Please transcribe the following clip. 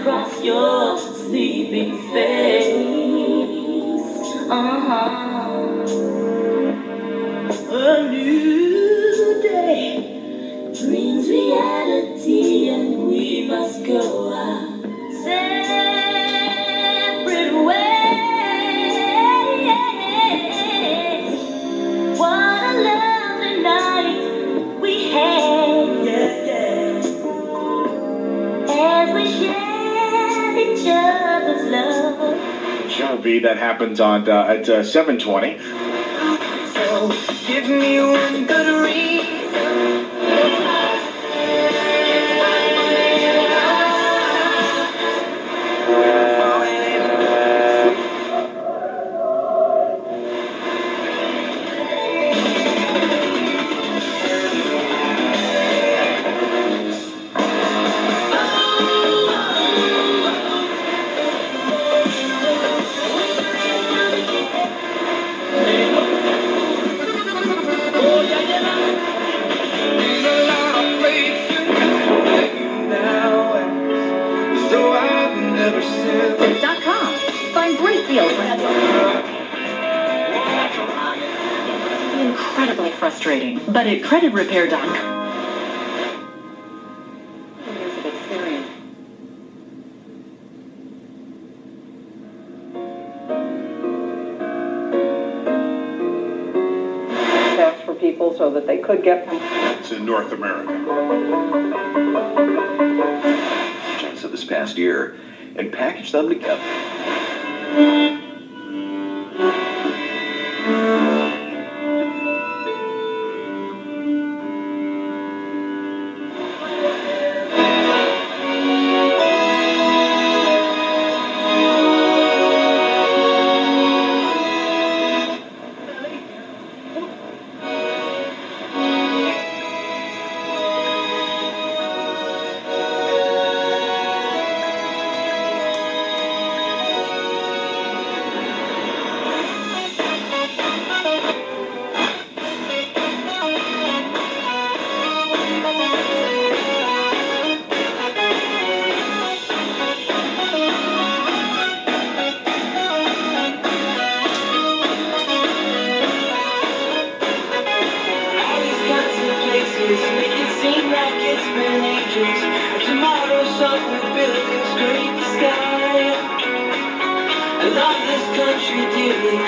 across your sleeping face. A new day brings reality, and we must go our separate ways. What a lovely night we had, as we shared each other's love. Shelby, that happens on at 7:20. So give me one good reason. .com. Find great deals when incredibly frustrating. But at creditrepair.com. Years of experience. Steps for people so that they could get from. It's in North America. Of this past year and package them together. We can seem like it's been ages. Tomorrow's sun will build and scrape the sky. I love this country dearly.